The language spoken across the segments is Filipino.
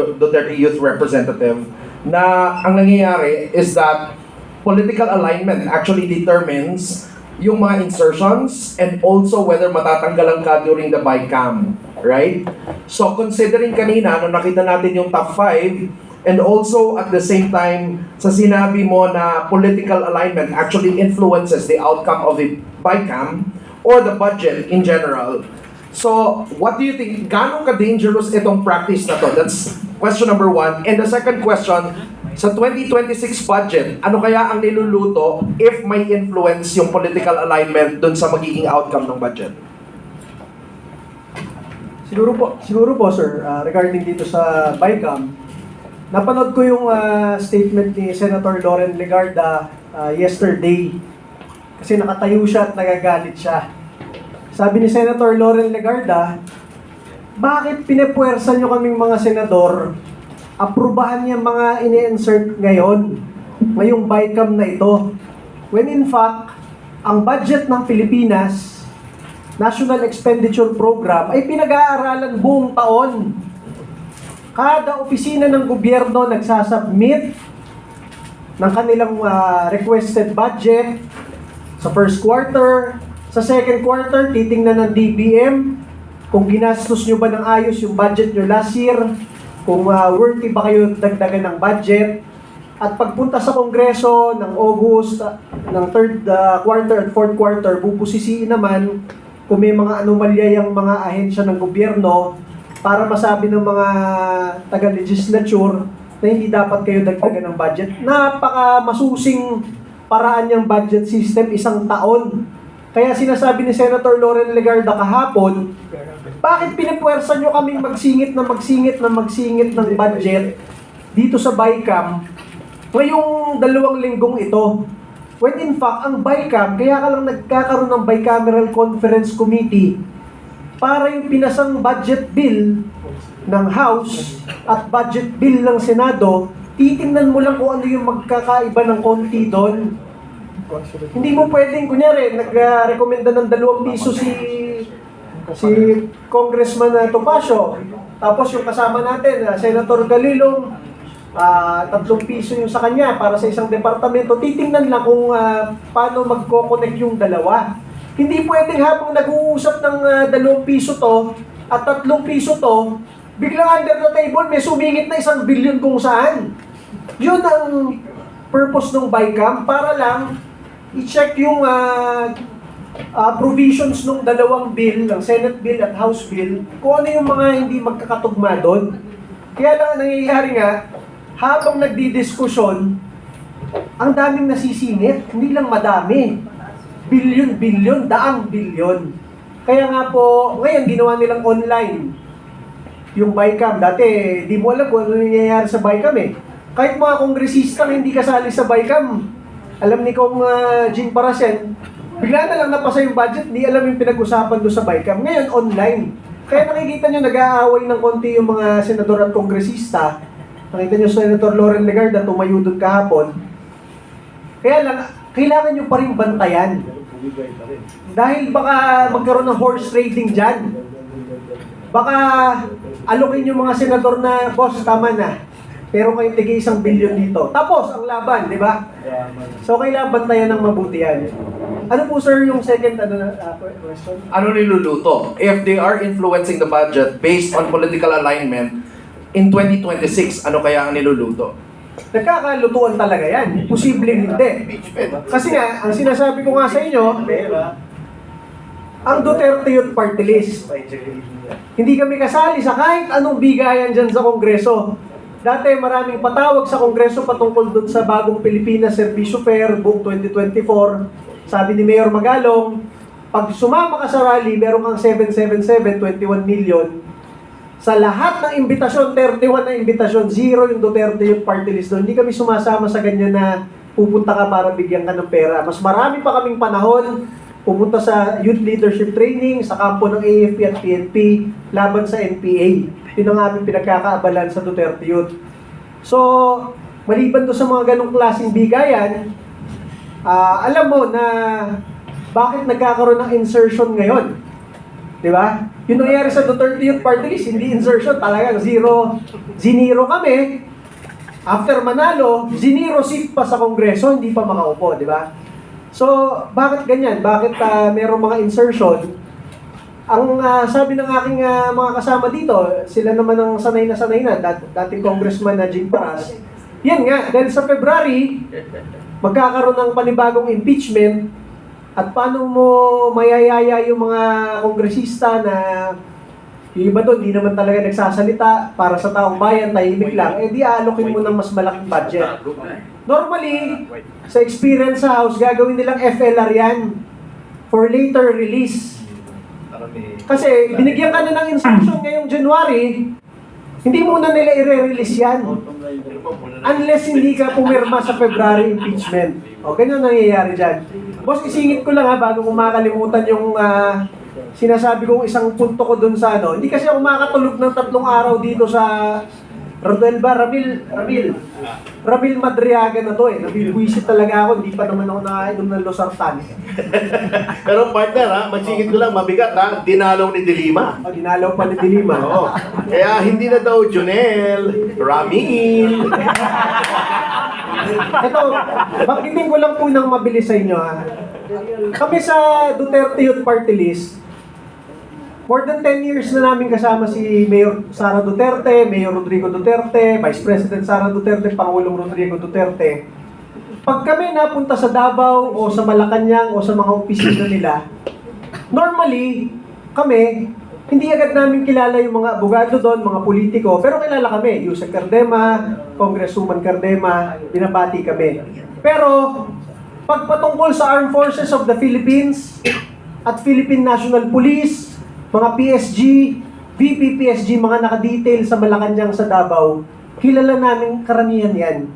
Duterte Youth Representative na ang nangyayari is that political alignment actually determines yung mga insertions and also whether matatanggalan ka during the BICAM, right? So considering kanina, nung nakita natin yung top 5, and also at the same time, sa sinabi mo na political alignment actually influences the outcome of the BICAM or the budget in general. So, what do you think? Gaano ka-dangerous itong practice na to? That's question number 1. And the second question, sa 2026 budget, ano kaya ang niluluto if may influence yung political alignment dun sa magiging outcome ng budget? Siguro po sir, regarding dito sa BICAM, napanood ko yung statement ni Senator Loren Legarda yesterday. Kasi nakatayo siya at nagagalit siya. Sabi ni Senator Loren Legarda, bakit pinepuwersa nyo kaming mga senador, aprubahan niya mga ini-insert ngayong BICAM na ito? When in fact, ang budget ng Pilipinas, National Expenditure Program, ay pinag-aaralan buong taon. Kada opisina ng gobyerno nagsasubmit ng kanilang requested budget sa first quarter. Sa second quarter, titingnan ng DBM kung ginastos nyo ba ng ayos yung budget nyo last year, kung worthy ba kayo dagdagan ng budget. At pagpunta sa Kongreso ng August, ng third quarter at fourth quarter, bubusisiin naman kung may mga anomalya yung mga ahensya ng gobyerno para masabi ng mga taga-legislature na hindi dapat kayo dagdagan ng budget. Napaka-masusing paraan yung budget system, isang taon. Kaya sinasabi ni Senator Loren Legarda kahapon, bakit pinipuwersa nyo kaming magsingit ng budget dito sa BICAM ngayong 2 linggong ito? When in fact, ang BICAM, kaya ka lang nagkakaroon ng Bicameral Conference Committee para yung pinasang budget bill ng House at budget bill ng Senado, titingnan mo lang kung ano yung magkakaiba ng konti doon. Hindi mo pwedeng, kunyari, nag-rekomenda ng 2 piso si Congressman Topacio, tapos yung kasama natin, Senator Galilong, 3 piso yung sa kanya para sa isang departamento, titingnan lang kung paano magko-connect yung dalawa. Hindi pwedeng habang nag-uusap ng 2 piso to at 3 piso to, biglang under the table may sumingit na 1 billion kung saan. Yun ang purpose ng BICAM, para lang i-check yung provisions ng 2 bill, ng Senate bill at House bill, kung ano yung mga hindi magkakatugma doon. Kaya lang nangyayari nga, habang nagdidiskusyon, ang daming nasisingit, hindi lang madami. Bilyon-bilyon, daang bilyon. Kaya nga po, ngayon ginawa nilang online yung BICAM. Dati, di mo alam kung ano nangyayari sa BICAM eh. Kahit mga kongresistang hindi kasali sa BICAM, alam ni Kong Jing Parasen, bigla na lang napasa yung budget, di alam yung pinag-usapan doon sa BICAM. Ngayon, online. Kaya nakikita nyo, nag-aaway ng konti yung mga senador at kongresista. Nakita nyo, Senator Loren Legarda, tumayo doon kahapon. Kaya lang, kailangan nyo pa rin bantayan. Dahil baka magkaroon ng horse trading dyan. Baka alokin yung mga senador na, boss, tama na. Pero kayo tigay 1 billion dito. Tapos, ang laban, di ba? So, kailangan bantayan ng mabuti yan. Ano po, sir, yung second question? Ano niluluto? If they are influencing the budget based on political alignment, in 2026, ano kaya ang niluluto? Nagkakalutuan talaga yan. Posibleng hindi. Kasi nga, ang sinasabi ko nga sa inyo, ang Duterte Youth Party List. Hindi kami kasali sa kahit anong bigayan dyan sa Kongreso. Dati maraming patawag sa Kongreso patungkol doon sa bagong Pilipinas Servisyo Fair, Book 2024. Sabi ni Mayor Magalong, pag sumama ka sa rally, meron kang 777, 21 million. Sa lahat ng imbitasyon, 31 na imbitasyon, 0 yung Duterte Youth Party List doon. Hindi kami sumasama sa ganyan na pupunta ka para bigyan ka ng pera. Mas marami pa kaming panahon pumunta sa youth leadership training, sa kampo ng AFP at PNP, laban sa NPA. Yun ang aming pinagkakaabalan sa Duterte Youth. So, maliban to sa mga ganong klaseng bigayan, alam mo na bakit nagkakaroon ng insertion ngayon? Di ba? Yung nangyari sa Duterte Youth Party List, hindi insertion, talagang ziniro kami. After manalo, ziniro seat pa sa Kongreso, hindi pa makaupo, di ba? So, bakit ganyan? Bakit merong mga insertion? Ang sabi ng aking mga kasama dito, sila naman ang sanay na, dating congressman na Jing Paras. Yan nga, dahil sa February, magkakaroon ng panibagong impeachment, at paano mo mayayaya yung mga kongresista na yung iba doon, di naman talaga nagsasalita para sa taong bayan, tahimik lang, eh di alokin mo ng mas malaking budget. Normally, sa experience sa House, gagawin nilang FLR yan for later release. Kasi binigyan ka na ng instruction ngayong January, hindi muna nila i-release yan. Unless hindi ka pumirma sa February impeachment. O, ganyan nangyayari dyan. Boss, isingit ko lang bago ko makalimutan yung sinasabi kong isang punto ko dun sa ano. Hindi kasi ako makatulog ng 3 araw dito sa Ramil Madriaga na to Nabibuisit talaga ako, hindi pa naman ako nakainom ng Losartan. Pero partner magsingit ko lang, mabigat dinalaw ni Dilima. O, dinalaw pa ni Dilima. Oo. Kaya hindi na daw Junel, Ramil. Ito, bakitin ko lang po ng mabilis sa inyo Kami sa Duterte Youth Party List, more than 10 years na namin kasama si Mayor Sara Duterte, Mayor Rodrigo Duterte, Vice President Sara Duterte, Pangulong Rodrigo Duterte. Pag kami napunta sa Davao o sa Malacanang o sa mga opisina nila, normally, kami, hindi agad namin kilala yung mga abogado doon, mga politiko, pero kilala kami. Yusek Cardema, Congresswoman Cardema, binabati kami. Pero, pag patungkol sa Armed Forces of the Philippines at Philippine National Police, mga PSG, VP PSG, mga nakadetail sa Malacanang sa Davao, kilala namin karamihan yan.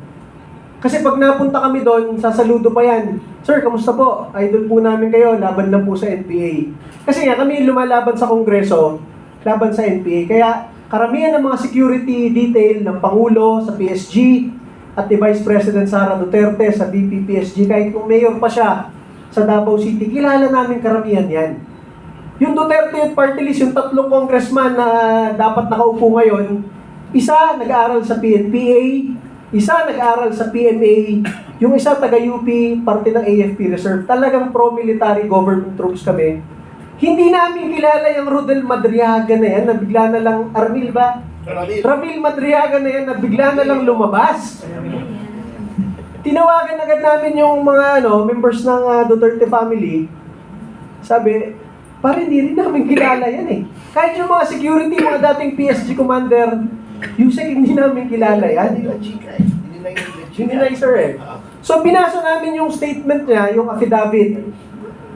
Kasi pag napunta kami doon, sasaludo pa yan. Sir, kamusta po? Idol po namin kayo, laban lang po sa NPA. Kasi nga, kami lumalaban sa Kongreso, laban sa NPA. Kaya karamihan ng mga security detail ng Pangulo sa PSG at ni Vice President Sara Duterte sa VP PSG, kahit kung mayor pa siya sa Davao City, kilala namin karamihan yan. Yung Duterte Youth Party List, yung 3 congressman na dapat nakaupo ngayon, isa nag-aaral sa PNPA, isa nag-aaral sa PMA, yung isa taga-UP, parte ng AFP Reserve. Talagang pro-military government troops kami. Hindi namin kilala yung Rodel Madriaga na yan, na bigla na lang, Ramil ba? Ramil Madriaga na yan, na bigla na lang lumabas. Tinawagan agad namin yung mga members ng Duterte family. Sabi, parang hindi rin namin kilala yan Kahit yung mga security, mga dating PSG commander, Yusek, hindi namin kilala yan. Hindi na sir So, binasa namin yung statement niya, yung affidavit.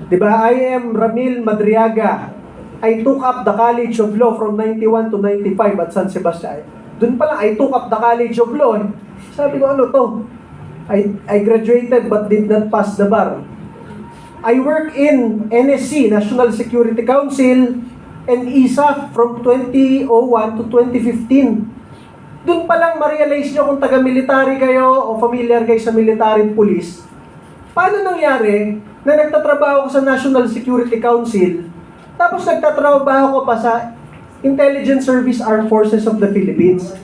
Diba, I am Ramil Madriaga. I took up the College of Law from 91 to 95 at San Sebastian. Doon pa lang, I took up the College of Law. Sabi ko, ano to? I graduated but did not pass the bar. I work in NSC, National Security Council, and ISAF from 2001 to 2015. Doon pa lang ma-realize nyo kung taga-military kayo o familiar kayo sa military police. Paano nangyari na nagtatrabaho ko sa National Security Council, tapos nagtatrabaho ko pa sa Intelligence Service Armed Forces of the Philippines?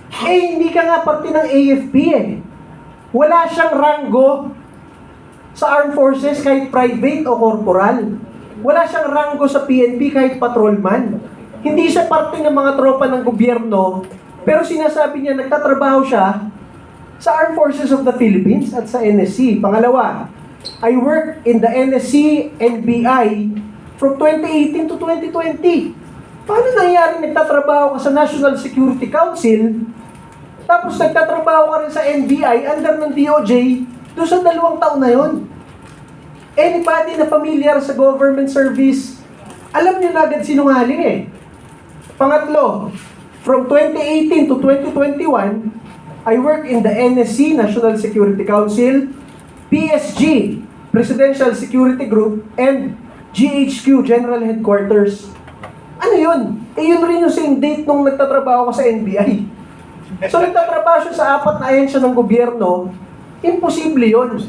Hindi ka nga parte ng AFP Wala siyang ranggo sa Armed Forces kahit private o corporal. Wala siyang ranggo sa PNP kahit patrolman. Hindi siya parte ng mga tropa ng gobyerno, pero sinasabi niya nagtatrabaho siya sa Armed Forces of the Philippines at sa NSC. Pangalawa, I work in the NSC NBI from 2018 to 2020. Paano nangyari nagtatrabaho ka sa National Security Council, tapos nagtatrabaho ka rin sa NBI under ng DOJ doon sa 2 taon na yon? Anybody na familiar sa government service, alam niyo na agad sinungaling Pangatlo, from 2018 to 2021, I work in the NSC, National Security Council, PSG, Presidential Security Group, and GHQ, General Headquarters. Ano yun? Yun rin yung same date nung nagtatrabaho ko sa NBI. So nagtatrabaho siya sa 4 na ahensya ng gobyerno, imposible yun.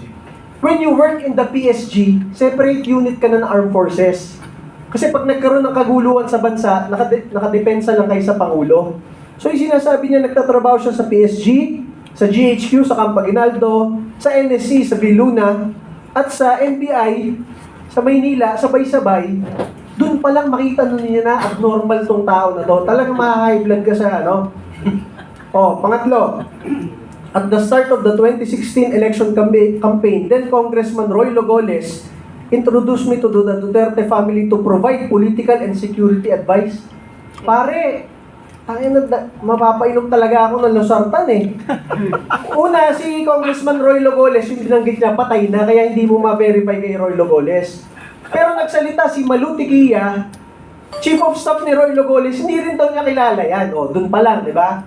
When you work in the PSG, separate unit ka na ng armed forces. Kasi pag nagkaroon ng kaguluhan sa bansa, nakadepensa lang kayo sa Pangulo. So yung sinasabi niya, nagtatrabaho siya sa PSG, sa GHQ, sa Camp Aguinaldo, sa NSC, sa Viluna, at sa NBI, sa Maynila, sabay-sabay, dun pa lang makita nun niya na abnormal tong tao na to. Talagang ma-high blood ka sa ano. Pangatlo, at the start of the 2016 election campaign, then Congressman Roy Logoles introduced me to the Duterte family to provide political and security advice. Pare, mapapainom talaga ako ng losartan eh. Una, si Congressman Roy Logoles, yung binanggit niya, patay na, kaya hindi mo ma-verify kay Roy Logoles. Pero nagsalita si Malu Tiquia, Chief of Staff ni Roy Logoles, hindi rin daw niya kilala yan. Dun pa lang, di ba?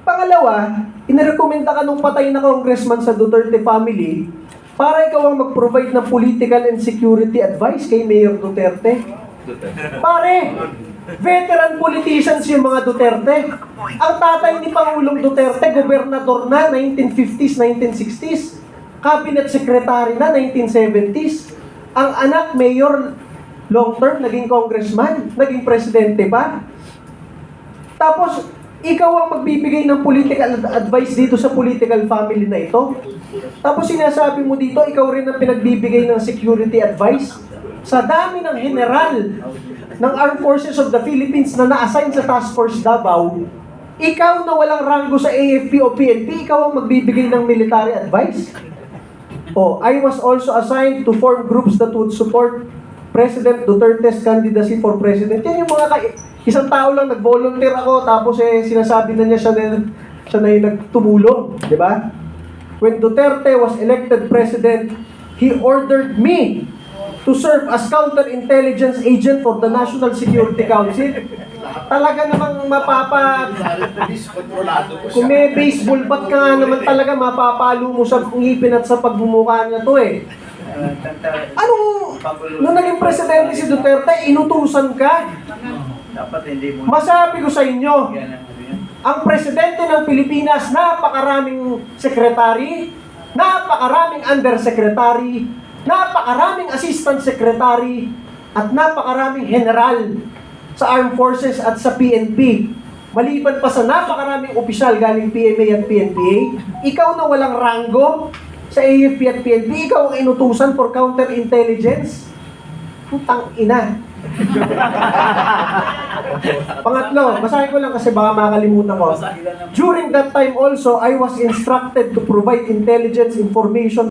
Pangalawa, inirekomenda ka nung patay na congressman sa Duterte family para ikaw ang mag-provide ng political and security advice kay Mayor Duterte. Pare, veteran politicians yung mga Duterte. Ang tatay ni Pangulong Duterte, gobernador na, 1950s, 1960s. Cabinet secretary na, 1970s. Ang anak, mayor, long-term, naging congressman, naging presidente pa. Tapos, ikaw ang magbibigay ng political advice dito sa political family na ito. Tapos sinasabi mo dito, ikaw rin ang pinagbibigay ng security advice. Sa dami ng general ng Armed Forces of the Philippines na na-assign sa Task Force Davao, ikaw na walang rango sa AFP o PNP, ikaw ang magbibigay ng military advice. I was also assigned to form groups that would support President Duterte's candidacy for president. Yan yung mga isang tao lang nag-volunteer ako, tapos sinasabi na niya siya na yung nagtumulong, di ba? When Duterte was elected president, he ordered me to serve as counterintelligence agent for the National Security Council. Talaga namang kung may baseball bat ka nga naman talaga, mapapalo mo sa ngipin at sa pagmumukha niya to eh. Nung naging presidente si Duterte, inutusan ka? Masabi ko sa inyo, ang presidente ng Pilipinas, napakaraming sekretary, napakaraming undersecretary, napakaraming assistant secretary, at napakaraming general sa Armed Forces at sa PNP. Maliban pa sa napakaraming opisyal galing PMA at PNPA, ikaw na walang rango sa AFP at PNP, ikaw ang inutusan for counterintelligence? Putang ina. Pangatlo, basahin ko lang kasi baka makalimutan ko. During that time also, I was instructed to provide intelligence information